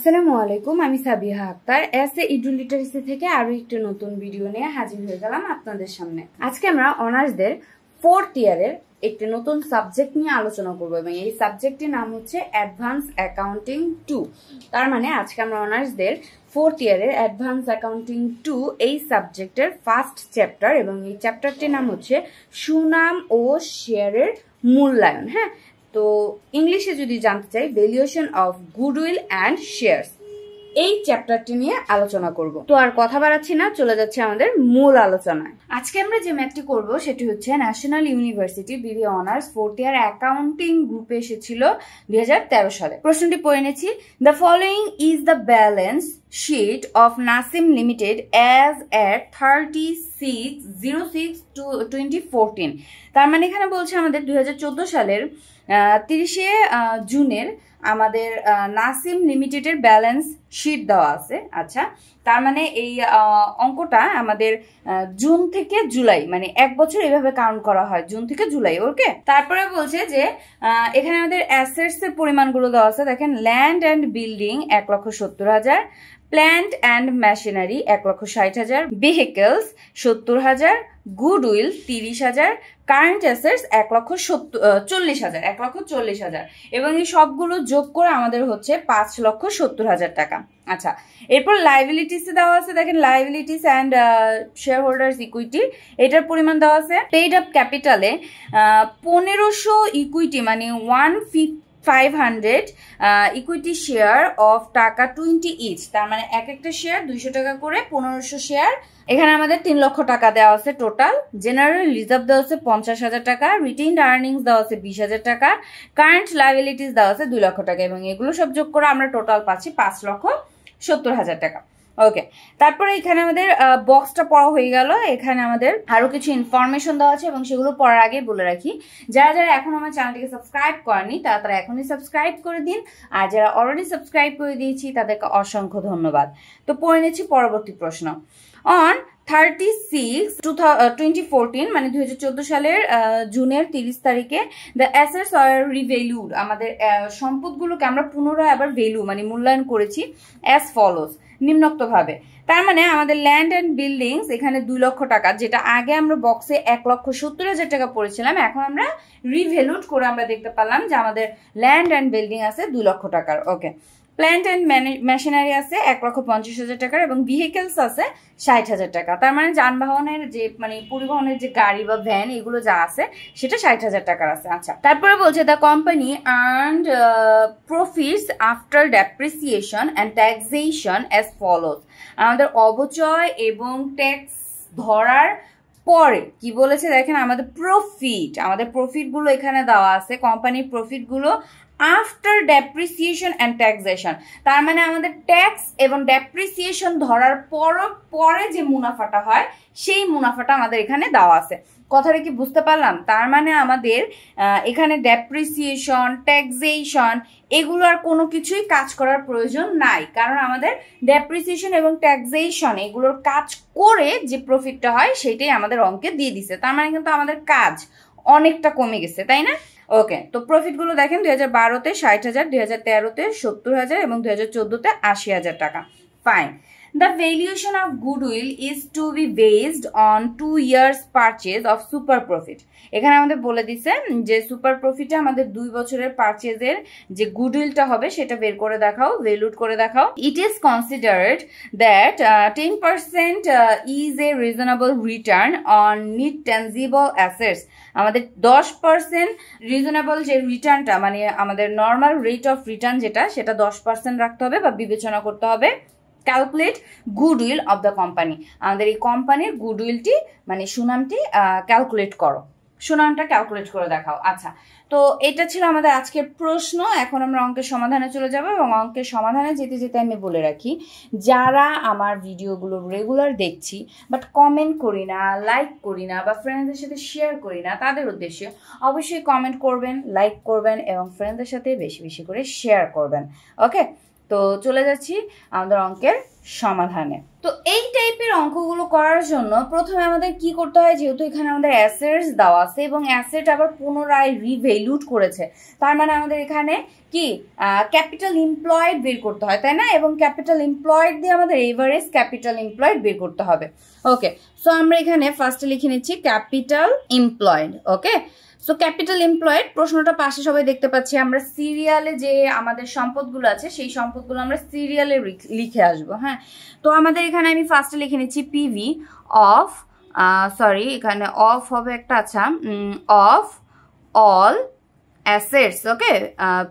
আসসালামু আলাইকুম, আমি সাবিহা আক্তার এসএ eduLiteracy থেকে আরো একটা নতুন ভিডিও নিয়ে হাজির হয়ে গেলাম আপনাদের সামনে। আজকে আমরা অনার্সদের 4th ইয়ারের একটি নতুন সাবজেক্ট নিয়ে আলোচনা করব এবং এই সাবজেক্টটির নাম হচ্ছে অ্যাডভান্স অ্যাকাউন্টিং 2। তার মানে আজকে আমরা অনার্সদের 4th ইয়ারের অ্যাডভান্স অ্যাকাউন্টিং 2 এই সাবজেক্টের ফার্স্ট চ্যাপ্টার এবং এই চ্যাপ্টারটির নাম হচ্ছে সুনাম ও শেয়ারের মূল্যায়ন। হ্যাঁ, তো ইংলিশে যদি জানতে চাই valuation of goodwill and shares, এই চ্যাপ্টারটি নিয়ে আলোচনা করব। তো আর কথা বাড়াচ্ছি না, চলে যাচ্ছে আমাদের মূল আলোচনায়। আজকে আমরা যে ম্যাথটি করব সেটি হচ্ছে National University BB honours 4th year accounting গ্রুপে এসেছিল 2013 সালে। প্রশ্নটি পড়ে নিয়েছি। The following is the balance sheet of Nasim Limited as at 36/06/2014। তার মানে এখানে বলছে আমাদের 2014 সালের 30শে জুনের আমাদের নাসিম লিমিটেডের ব্যালেন্স শিট দেওয়া আছে। আচ্ছা, তার মানে এই অঙ্কটা আমাদের জুন থেকে জুলাই, মানে এক বছর এইভাবে কাউন্ট করা হয়, জুন থেকে জুলাই। ওকে, তারপরে বলছে যে এখানে আমাদের অ্যাসেটস এর পরিমাণগুলো দেওয়া আছে। দেখেন, land and building 1,70,000, plant and machinery 1,60,000, vehicles 70,000, goodwill 30,000, current assets 1,40,000 এবং এই সবগুলো যোগ করে আমাদের হচ্ছে 5,70,000 টাকা। আচ্ছা, এরপর লাইবিলিটিস দেওয়া আছে। দেখেন, liabilities and share holders equity, এটার পরিমাণ দেওয়া আছে। পেইড আপ ক্যাপিটালে 1,500 ইকুইটি মানে 1,500 ইকুইটি শেয়ার অফ টাকা 20 ইচ। তার মানে এক একটা শেয়ার 200 টাকা করে, 1500 শেয়ার। এখানে আমাদের 3 লক্ষ টাকা দেওয়া আছে টোটাল। জেনারেল রিজার্ভ দেওয়া আছে 50,000 টাকা, রিটেইনড আর্নিংস দেওয়া আছে 20,000 টাকা, কারেন্ট লাইবিলিটিস দেওয়া আছে 2 লক্ষ টাকা এবং এগুলো সব যোগ করে আমরা টোটাল পাচ্ছি 5,70,000 টাকা। ওকে, তারপরে এখানে আমাদের বক্সটা পড়া হয়ে গেল। এখানে আমাদের আরো কিছু ইনফরমেশন দেওয়া আছে এবং সেগুলো পড়ার আগে বলে রাখি, যারা যারা এখন আমার চ্যানেলটিকে সাবস্ক্রাইব করেনি তারা এখনই সাবস্ক্রাইব করে দিন, আর যারা অলরেডি সাবস্ক্রাইব করে দিয়েছি তাদেরকে অসংখ্য ধন্যবাদ। তো পড়ে নিচ্ছি পরবর্তী প্রশ্ন। অন 36/2014 মানে 2014 সালের জুনের 30 তারিখে দ্য অ্যাসেটস আর রিভ্যালুড, আমাদের সম্পদগুলোকে আমরা পুনরায় আবার ভ্যালু মানে মূল্যায়ন করেছি অ্যাজ ফলোস, নিম্নোক্তভাবে। তার মানে আমাদের ল্যান্ড অ্যান্ড বিল্ডিংস এখানে 2 লক্ষ টাকা, যেটা আগে আমরা বক্সে 1,70,000 টাকা পড়েছিলাম, এখন আমরা রিভ্যালুড করে আমরা দেখতে পারলাম যে আমাদের ল্যান্ড অ্যান্ড বিল্ডিং আছে 2 লক্ষ টাকার। ওকে, প্ল্যান্ট অ্যান্ড মেশিনারি আছে 1,50,000 টাকার এবং ভেহিকেলস আছে 60,000 টাকা। তার মানে যানবাহনের যে মানে পরিবহনের যে গাড়ি বা ভ্যান এগুলো যা আছে সেটা 60,000 টাকার আছে। আচ্ছা, তারপরে বলছে the company earned profits after depreciation and taxation as follows. আমাদের অবচয় এবং ট্যাক্স ধরার পরে কি বলেছে দেখেন, আমাদের প্রফিট গুলো এখানে দেওয়া আছে, কোম্পানির প্রফিট গুলো আফটার ডেপ্রিসিয়েশন অ্যান্ড ট্যাক্সেশন। তার মানে আমাদের ট্যাক্স এবং ডেপ্রিসিয়েশন ধরার পরে যে মুনাফাটা হয় সেই মুনাফাটা আমাদের এখানে দেওয়া আছে। কথাটা কি বুঝতে পারলাম? তার মানে আমাদের এখানে ডেপ্রিসিয়েশন, ট্যাক্সেশন এগুলো আর কোনো কিছুই কাজ করার প্রয়োজন নাই, কারণ আমাদের ডেপ্রিসিয়েশন এবং ট্যাক্সেশন এগুলোর কাজ করে যে প্রফিটটা হয় সেটাই আমাদের অঙ্কে দিয়ে দিছে। তার মানে কিন্তু আমাদের কাজ অনেকটা কমে গেছে, তাই না? ওকে, তো প্রফিট গুলো দেখেন 2012-তে 60,000, 2013-তে 70,000 এবং 2014-তে 80,000 টাকা। Fine. The valuation of goodwill is to be based on 2 years purchase of super profit. এখানে আমাদের বলে দিছে যে সুপার প্রফিটে আমাদের 2 বছরের পারচেজের যে গুডউইলটা হবে সেটা বের করে দেখাও, ভ্যালুড করে দেখাও। It is considered that 10% is a reasonable return on net tangible assets. আমাদের 10% রিজনেবল যে রিটার্নটা মানে আমাদের নর্মাল রেট অফ রিটার্ন যেটা, সেটা 10% রাখতে হবে বা বিবেচনা করতে হবে। Calculate goodwill of the company, আমাদের এই কোম্পানির গুডউইলটি মানে সুনামটি ক্যালকুলেট করো, সুনামটা ক্যালকুলেট করে দেখাও। আচ্ছা, তো এটা ছিল আমাদের আজকের প্রশ্ন। এখন আমরা অঙ্কের সমাধানে চলে যাব এবং অঙ্কের সমাধানে যেতে যেতে আমি বলে রাখি, যারা আমার ভিডিওগুলো রেগুলার দেখছি বাট কমেন্ট করি না, লাইক করি না বা ফ্রেন্ডসদের সাথে শেয়ার করি না, তাদের উদ্দেশ্যে অবশ্যই কমেন্ট করবেন, লাইক করবেন এবং ফ্রেন্ডসদের সাথে বেশি বেশি করে শেয়ার করবেন। ওকে, তো তো চলে যাচ্ছি আমাদের অঙ্কের সমাধানে। তো এই টাইপের অঙ্কগুলো করার জন্য প্রথমে আমাদের কি করতে হয়, যেহেতু এখানে আমাদের অ্যাসেটস দেওয়া আছে এবং অ্যাসেট আবার পুনরায় রিভ্যালুড করেছে, তার মানে আমাদের এখানে কি ক্যাপিটাল এমপ্লয়েড বের করতে হয়, তাই না? এবং ক্যাপিটাল এমপ্লয়েড দিয়ে আমাদের এভারেজ ক্যাপিটাল এমপ্লয়েড বের করতে হবে। ওকে, সো আমরা এখানে ফার্স্টে লিখে নিচ্ছি ক্যাপিটাল এমপ্লয়েড। ওকে, সো ক্যাপিটাল এমপ্লয়েড প্রশ্নটা পাশে সবাই দেখতে পাচ্ছি। আমরা সিরিয়ালে যে আমাদের সম্পদগুলো আছে সেই সম্পদগুলো আমরা সিরিয়ালে লিখে আসবো। হ্যাঁ, তো আমাদের এখানে আমি ফার্স্টে লিখে নিচ্ছি পিভি অফ, সরি এখানে অফ হবে একটা, আচ্ছা of all assets. Okay,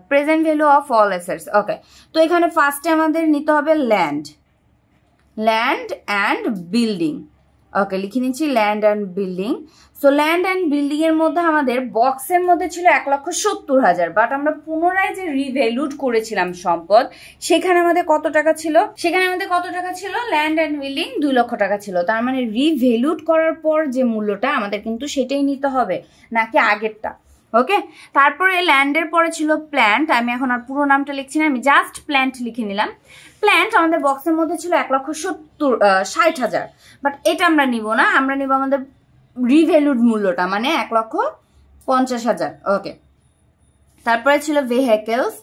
present value of all assets. Okay, তো এখানে ফার্স্টে আমাদের নিতে হবে ল্যান্ড অ্যান্ড বিল্ডিং। ওকে, লিখে নিচ্ছি land and building. So land and building এর মধ্যে আমাদের বক্সের মধ্যে ছিল 1,70,000, বাট আমরা পুনরায় যে রিভ্যালুড করেছিলাম সম্পদ, সেখানে আমাদের কত টাকা ছিল? ল্যান্ড অ্যান্ড বিল্ডিং 2 লক্ষ টাকা ছিল। তার মানে রিভ্যালুড করার পর যে মূল্যটা আমাদের কিন্তু সেটাই নিতে হবে, নাকি আগেরটা। ওকে, তারপরে ল্যান্ডের পরে ছিল প্ল্যান্ট। আমি এখন আর পুরো নামটা লিখছি না, আমি জাস্ট প্ল্যান্ট লিখে নিলাম। প্ল্যান্ট আমাদের বক্সের মধ্যে ছিল 1,60,000, বাট এটা আমরা নিব না, আমরা নিব আমাদের রিভ্যালুড মূল্যটা, মানে 1,50,000। ওকে, তারপরে ছিল ভেহিকেলস,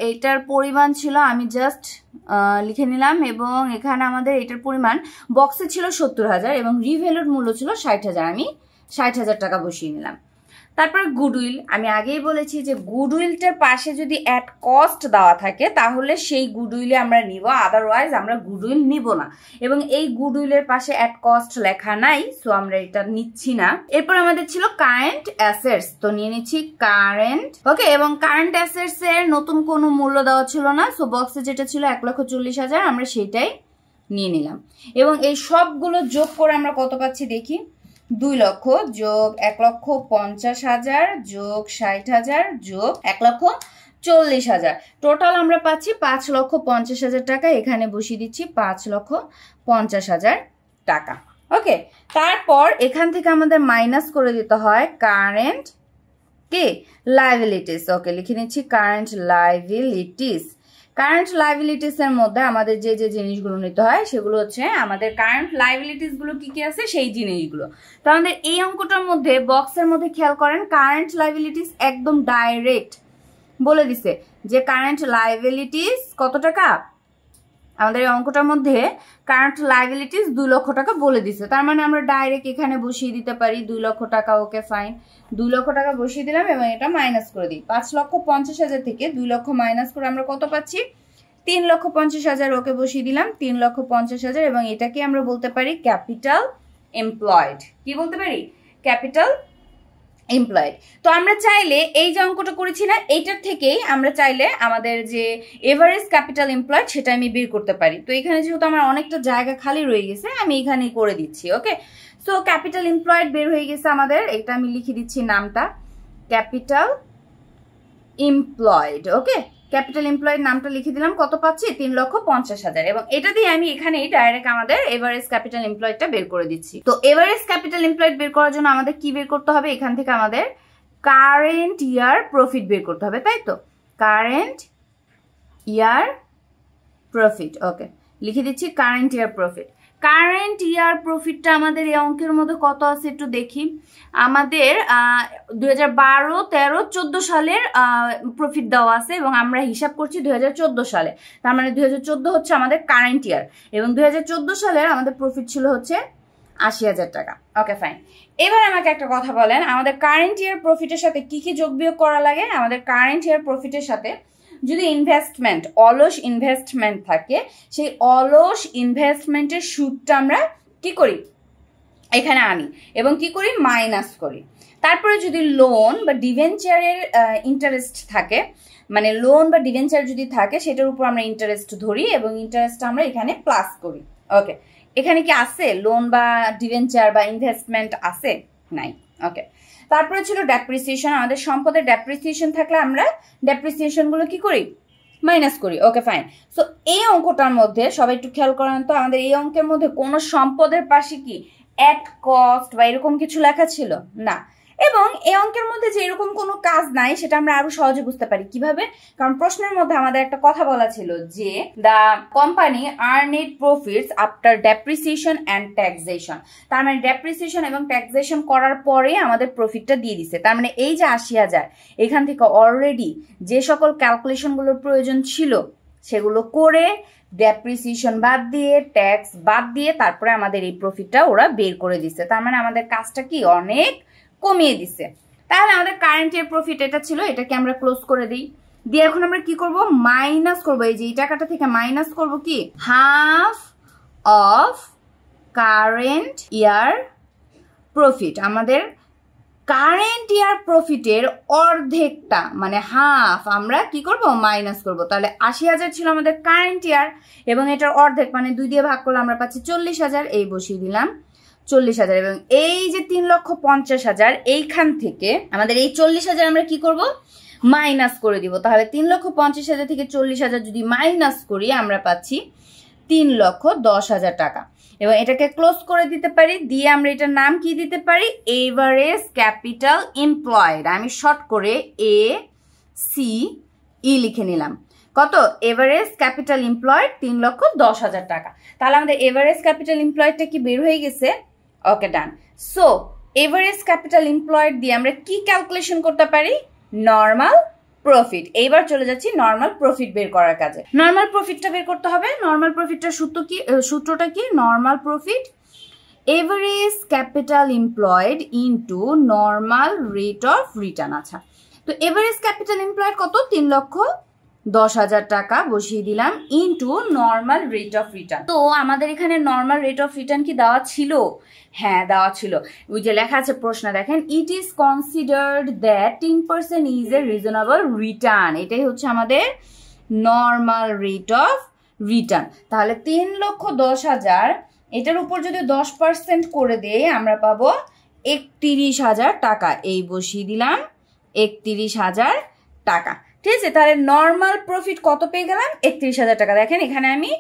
এইটার পরিমাণ ছিল, আমি জাস্ট লিখে নিলাম, এবং এখানে আমাদের এটার পরিমাণ বক্সে ছিল 70,000 এবং রিভ্যালুড মূল্য ছিল 60,000, আমি 60,000 টাকা বসিয়ে নিলাম। তারপর গুডউইল, আমি আগেই বলেছি যে গুডউইলটার পাশে যদি অ্যাট কস্ট দেওয়া থাকে তাহলে সেই গুডউইলে আমরা নিব, আদারওয়াইজ আমরা গুডউইল নিব না। এবং এই গুডউইলের পাশে অ্যাট কস্ট লেখা নাই, সো আমরা এটা নিচ্ছি না। এরপর আমাদের ছিল কারেন্ট অ্যাসেটস, তো নিয়ে নিচ্ছি কারেন্ট। ওকে, এবং কারেন্ট অ্যাসেটস এর নতুন কোনো মূল্য দেওয়া ছিল না, সো বক্সে যেটা ছিল 1,40,000 আমরা সেটাই নিয়ে নিলাম। এবং এই সবগুলো যোগ করে আমরা কত পাচ্ছি দেখি, 2 লক্ষ যোগ 1,50,000 যোগ 60,000 যোগ 1,40,000, টোটাল আমরা পাচ্ছি 5,50,000 টাকা। এখানে বসিয়ে দিচ্ছি 5,50,000 টাকা। ওকে, তারপর এখান থেকে আমাদের মাইনাস করে দিতে হয় কারেন্ট কি লায়াবিলিটিস। ওকে, লিখে নিচ্ছি কারেন্ট লায়াবিলিটিস। কারেন্ট লায়াবিলিটিস এর মধ্যে আমাদের যে যে জিনিসগুলো নিতে হয় সেগুলো হচ্ছে আমাদের কারেন্ট লায়াবিলিটিস গুলো কি কি আছে সেই জিনিসগুলো। তো আমাদের এই অঙ্কটার মধ্যে বক্সের মধ্যে খেয়াল করেন, কারেন্ট লায়াবিলিটিস একদম ডাইরেক্ট বলে দিছে যে কারেন্ট লায়াবিলিটিস কত টাকা। আমাদের এই অঙ্কটার মধ্যে কারেন্ট লায়াবিলিটিস 2 লক্ষ টাকা বলে দিছে, তার মানে আমরা ডাইরেক্ট এখানে বসিয়ে দিতে পারি 2 লক্ষ টাকা। ওকে ফাইন, 2 লক্ষ টাকা বসিয়ে দিলাম এবং এটা মাইনাস করে দিই। 5,50,000 থেকে 2 লক্ষ মাইনাস করে আমরা কত পাচ্ছি, 3,50,000। ওকে, বসিয়ে দিলাম 3,50,000 এবং এটাকে আমরা বলতে পারি ক্যাপিটাল এমপ্লয়েড। কি বলতে পারি? Capital employed. তো আমরা চাইলে এই যে অঙ্কটা করেছি না, এইটার থেকেই আমরা চাইলে আমাদের যে এভারেজ ক্যাপিটাল এমপ্লয়েড সেটা আমি বের করতে পারি। তো এখানে যেহেতু আমার অনেকটা জায়গা খালি রয়ে গেছে, আমি এখানেই করে দিচ্ছি। ওকে, সো ক্যাপিটাল এমপ্লয়েড বের হয়ে গেছে আমাদের, এটা আমি লিখে দিচ্ছি নামটা ক্যাপিটাল এমপ্লয়েড। ওকে, ক্যাপিটাল এমপ্লয়েড নামটা লিখে দিলাম, কত পাচ্ছি 3,50,000 এবং এটা দিয়ে আমি এখানেই ডাইরেক্ট আমাদের এভারেজ ক্যাপিটাল এমপ্লয়েডটা বের করে দিচ্ছি। তো এভারেজ ক্যাপিটাল এমপ্লয়েড বের করার জন্য আমাদের কি বের করতে হবে, এখান থেকে আমাদের কারেন্ট ইয়ার প্রফিট বের করতে হবে, তাই তো? Current year profit. ওকে, লিখে দিচ্ছি current year profit. Current year প্রফিটটা আমাদের এই অঙ্কের মধ্যে কত আছে একটু দেখি। আমাদের 2012, 13, 14 সালের প্রফিট দেওয়া আছে এবং আমরা হিসাব করছি 2014 সালে, তার মানে 2014 হচ্ছে আমাদের কারেন্ট ইয়ার এবং 2014 সালের আমাদের প্রফিট ছিল হচ্ছে 80,000 টাকা। ওকে ফাইন, এবার আমাকে একটা কথা বলেন, আমাদের কারেন্ট ইয়ার প্রফিটের সাথে কি কি যোগ বিয়োগ করা লাগে? আমাদের কারেন্ট ইয়ার প্রফিটের সাথে যদি ইনভেস্টমেন্ট, অলস ইনভেস্টমেন্ট থাকে, সেই অলস ইনভেস্টমেন্টের সুদটা আমরা কি করি, এখানে আনি এবং কি করি, মাইনাস করি। তারপরে যদি লোন বা ডিভেঞ্চারের ইন্টারেস্ট থাকে, মানে লোন বা ডিভেঞ্চার যদি থাকে সেটার উপর আমরা ইন্টারেস্ট ধরি এবং ইন্টারেস্ট আমরা এখানে প্লাস করি। ওকে, এখানে কি আছে লোন বা ডিভেঞ্চার বা ইনভেস্টমেন্ট আছে? নাই। ওকে, তারপরে ছিল ডেপ্রিসিয়েশন। আমাদের সম্পদের ডেপ্রিসিয়েশন থাকলে আমরা ডেপ্রিসিয়েশন গুলো কি করি, মাইনাস করি। ওকে ফাইন, সো এই অঙ্কটার মধ্যে সবাই একটু খেয়াল করেন তো, আমাদের এই অঙ্কের মধ্যে কোন সম্পদের পাশে কি অ্যাট কস্ট বা এরকম কিছু লেখা ছিল না। এবং এই অঙ্কের মধ্যে যে এরকম কোনো কাজ নাই সেটা আমরা আরো সহজে বুঝতে পারি কিভাবে, কারণ প্রশ্নের মধ্যে আমাদের একটা কথা বলা ছিল যে the company earn it profits after depreciation and taxation, তার মানে ডেপ্রিসিয়েশন এবং ট্যাক্সেশন করার পরে আমাদের প্রফিটটা দিয়ে দিছে। তার মানে এই যে ৮০,০০০ এখান থেকে অলরেডি যে সকল ক্যালকুলেশনগুলোর প্রয়োজন ছিল সেগুলো করে ডেপ্রিসিয়েশন বাদ দিয়ে ট্যাক্স বাদ দিয়ে তারপরে আমাদের এই প্রফিটটা ওরা বের করে দিছে। তার মানে আমাদের কাজটা কি অনেক কমিয়ে দিছে। তাহলে আমাদের কারেন্ট ইয়ার প্রফিট এটা ছিল, এটাকে আমরা ক্লোজ করে দিই। দিয়ে এখন আমরা কি করব, মাইনাস করব, এই যে এই টাকাটা থেকে মাইনাস করব কি half of current year profit. আমাদের কারেন্ট ইয়ার প্রফিটের অর্ধেকটা মানে হাফ আমরা কি করব, মাইনাস করব। তাহলে ৮০,০০০ ছিল আমাদের কারেন্ট ইয়ার এবং এটার অর্ধেক মানে ২ দিয়ে ভাগ করলে আমরা পাচ্ছি ৪০,০০০। এই বসিয়ে দিলাম ৪০,০০০ এবং এই যে ৩,৫০,০০০ এইখান থেকে আমাদের এই ৪০,০০০ আমরা কি করব, মাইনাস করে দিব। তাহলে ৩,৫০,০০০ থেকে ৪০,০০০ যদি মাইনাস করি আমরা পাচ্ছি ৩,১০,০০০ টাকা এবং এটাকে ক্লোজ করে দিতে পারি। দিয়ে আমরা এটার নাম কি দিতে পারি, এভারেজ ক্যাপিটাল এমপ্লয়েড। আমি শর্ট করে ACE লিখে নিলাম। কত, এভারেজ ক্যাপিটাল এমপ্লয়েড ৩,১০,০০০ টাকা। তাহলে আমাদের এভারেজ ক্যাপিটাল এমপ্লয়েডটা কি বের হয়ে গেছে। ওকে, ডান। সো এভারেজ ক্যাপিটাল এমপ্লয়েড দিয়ে আমরা কি ক্যালকুলেশন করতে পারি, নর্মাল প্রফিট। এইবার চলে যাচ্ছি নর্মাল প্রফিট বের করার কাজে। নর্মাল প্রফিটটা বের করতে হবে। নর্মাল প্রফিটটার সূত্রটা কি, normal profit average capital employed into normal rate of return. আচ্ছা, তো এভারেজ ক্যাপিটাল এমপ্লয়েড কত, ৩,১০,০০০ টাকা বসিয়ে দিলাম into normal rate of return. তো আমাদের এখানে নর্মাল রেট অফ রিটার্ন কি দেওয়া ছিল, হ্যাঁ দেওয়া ছিল। ওই যে লেখা আছে প্রশ্নে দেখেন, it is considered that 10% is a reasonable return. এটাই হচ্ছে আমাদের নর্মাল রেট অফ রিটার্ন। তাহলে ৩,১০,০০০ এটার উপর যদি 10% করে দেই আমরা পাবো ৩১,০০০ টাকা। এই বসিয়ে দিলাম ৩১,০০০ টাকা। ঠিক আছে, তাহলে নর্মাল প্রফিট কত পেয়ে গেলাম, ৩১,০০০ টাকা। দেখেন এখানে আমি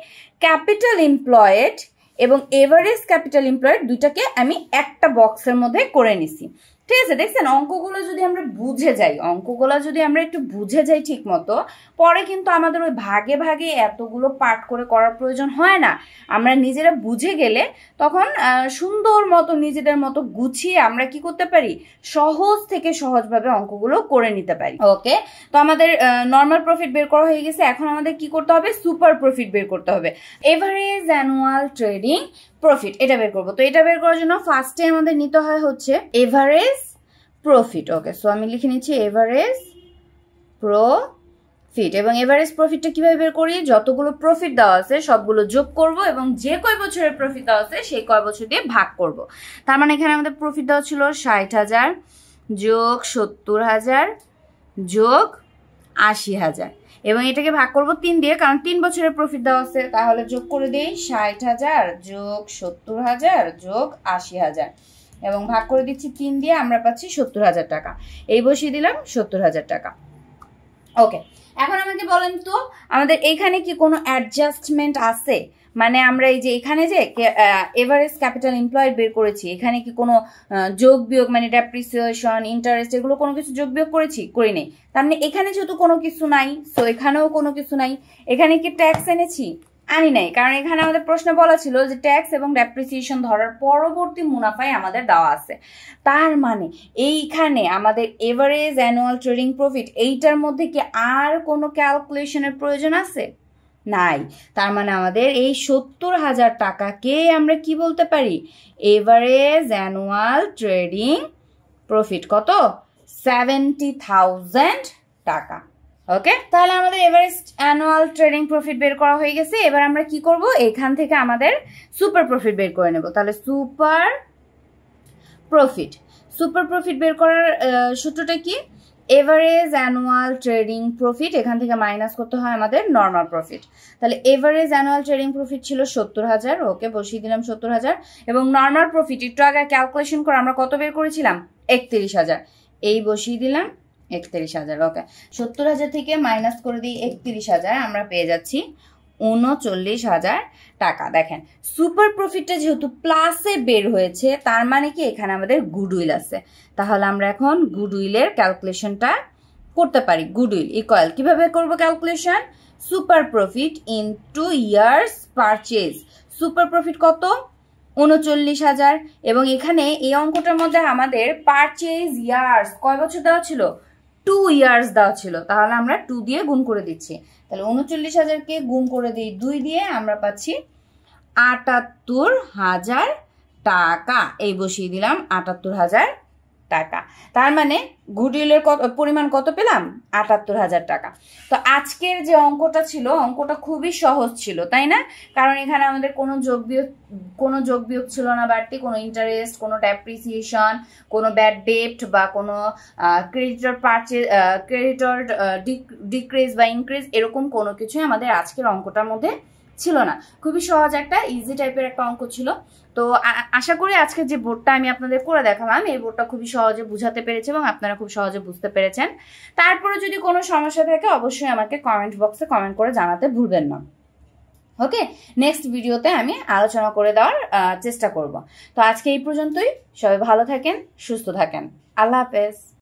ক্যাপিটাল এমপ্লয়েড এবং এভারেজ ক্যাপিটাল এমপ্লয়েড দুইটাকে আমি একটা বক্সের মধ্যে করে নিছি। ঠিক আছে, দেখছেন অঙ্কগুলো যদি আমরা বুঝে যাই, অঙ্কগুলো যদি আমরা একটু বুঝে যাই ঠিক মতো, পরে কিন্তু আমাদের ওই ভাগে ভাগে এতগুলো পার্ট করে করার প্রয়োজন হয় না। আমরা নিজেরা বুঝে গেলে তখন সুন্দর মতো নিজেদের মতো গুছিয়ে আমরা কি করতে পারি, সহজ থেকে সহজভাবে অঙ্কগুলো করে নিতে পারি। ওকে, তো আমাদের নর্মাল প্রফিট বের করা হয়ে গেছে। এখন আমাদের কি করতে হবে, সুপার প্রফিট বের করতে হবে। এভারেজ অ্যানুয়াল ট্রেডিং প্রফিট এটা বের করবো। তো এটা বের করার জন্য ফার্স্টে আমাদের নিতে হয় হচ্ছে এভারেজ প্রফিট। ওকে, সো আমি লিখে নিচ্ছি এভারেজ প্রফিট। এবং এভারেজ প্রফিটটা কিভাবে বের করি, যতগুলো প্রফিট দেওয়া আছে সবগুলো যোগ করব এবং যে কয় বছরের প্রফিট দেওয়া আছে সেই কয় বছর দিয়ে ভাগ করব। তার মানে এখানে আমাদের প্রফিট দেওয়া ছিল ৬০,০০০ যোগ ৭০,০০০ যোগ ৮০,০০০ এবং এটাকে ভাগ করব ৩ দিয়ে, কারণ ৩ বছরের প্রফিট দেওয়া আছে। তাহলে যোগ করে দেই ৬০,০০০ যোগ ৭০,০০০ যোগ ৮০,০০০ এবং ভাগ করে দিচ্ছি ৩ দিয়ে, আমরা পাচ্ছি ৭০,০০০ টাকা। এই বসিয়ে দিলাম ৭০,০০০ টাকা। ওকে, এখন আমাকে বলেন তো আমাদের এইখানে কি কোনো অ্যাডজাস্টমেন্ট আছে, মানে আমরা এই যে এখানে যে এভারেজ ক্যাপিটাল এমপ্লয়েড বের করেছি এখানে কি কোনো যোগ বিয়োগ মানে ডেপ্রিসিয়েশন ইন্টারেস্ট এগুলো কোনো কিছু যোগ বিয়োগ করেছি, করি নেই। তার মানে এখানে যেহেতু কোনো কিছু নাই, সো এখানেও কোনো কিছু নাই। এখানে কি ট্যাক্স এনেছি, আনি নাই, কারণ এখানে আমাদের প্রশ্নে বলা ছিল যে ট্যাক্স এবং ডেপ্রিসিয়েশন ধরার পরবর্তী মুনাফায় আমাদের দেওয়া আছে। তার মানে এইখানে আমাদের এভারেজ অ্যানুয়াল ট্রেডিং প্রফিট এইটার মধ্যে কি আর কোনো ক্যালকুলেশনের প্রয়োজন আছে, নাই। তার মানে আমাদের এই ৭০,০০০ টাকাকে আমরা কি বলতে পারি, এভারেজ অ্যানুয়াল ট্রেডিং প্রফিট। কত, 70,০০০ টাকা। ওকে, তাহলে আমাদের এভারেজ অ্যানুয়াল ট্রেডিং প্রফিট বের করা হয়ে গেছে। এবার আমরা কি করব, এখান থেকে আমাদের সুপার প্রফিট বের করে নেব। তাহলে সুপার প্রফিট বের করার সূত্রটা কি, এভারেজ অ্যানুয়াল ট্রেডিং প্রফিট এখান থেকে মাইনাস করতে হয় আমাদের নর্মাল প্রফিট। তাহলে এভারেজ অ্যানুয়াল ট্রেডিং প্রফিট ছিল ৭০,০০০। ওকে, বসিয়ে দিলাম ৭০,০০০ এবং নর্মাল প্রফিট একটু আগে ক্যালকুলেশন করে আমরা কত বের করেছিলাম, ৩১,০০০। এই বসিয়ে দিলাম ৩১,০০০। ওকে, ৭০,০০০ থেকে মাইনাস করে দিই ৩১,০০০, আমরা পেয়ে যাচ্ছি 39,000 টাকা। দেখেন সুপার প্রফিটটা যেহেতু প্লাসে বের হয়েছে, তার মানে কি এখানে আমাদের গুডউইল আছে। তাহলে আমরা এখন গুডউইলের ক্যালকুলেশনটা করতে পারি। গুডউইল ইকুয়াল কিভাবে করব calculation? Super profit into years purchase. Super profit কত? 39,000। এবং এখানে এই অঙ্কটার মধ্যে আমাদের পারচেজ ইয়ার্স কয় বছর দেওয়া ছিল? 2 ইয়ার্স দেওয়া ছিল। তাহলে আমরা 2 দিয়ে গুণ করে দিচ্ছি। তাহলে 39,000কে গুণ করে দিই 2 দিয়ে, আমরা পাচ্ছি 78,000 টাকা। এই বসিয়ে দিলাম 78,000 টাকা। তার মানে গুডউইলের পরিমাণ কত পেলাম? 78,000 টাকা। তো আজকের যে অঙ্কটা ছিল, অঙ্কটা খুবই সহজ ছিল, তাই না? কারণ এখানে আমাদের কোনো যোগ বিয়োগ ছিল না, বাড়তি কোনো ইন্টারেস্ট, কোনো ডেপ্রিসিয়েশন, কোনো ব্যাড ডেট বা কোনো ক্রেডিটর পারচেজ, ক্রেডিটর ডিক্রিজ বা ইনক্রিজ, এরকম কোনো কিছুই আমাদের আজকের অঙ্কটার মধ্যে ছিল না। খুবই সহজ একটা ইজি টাইপের একটা অঙ্ক ছিল। তো আশা করি আজকে যে বোর্ডটা আমি আপনাদের করে দেখালাম, এই বোর্ডটা খুবই সহজে বুঝাতে পেরেছে এবং আপনারা খুব সহজে বুঝতে পেরেছেন। তারপরে যদি কোনো সমস্যা থাকে অবশ্যই আমাকে কমেন্ট বক্সে কমেন্ট করে জানাতে ভুলবেন না। ওকে, নেক্সট ভিডিওতে আমি আলোচনা করে দেওয়ার চেষ্টা করব। তো আজকে এই পর্যন্তই। সবাই ভালো থাকেন, সুস্থ থাকেন। আল্লাহ হাফেজ।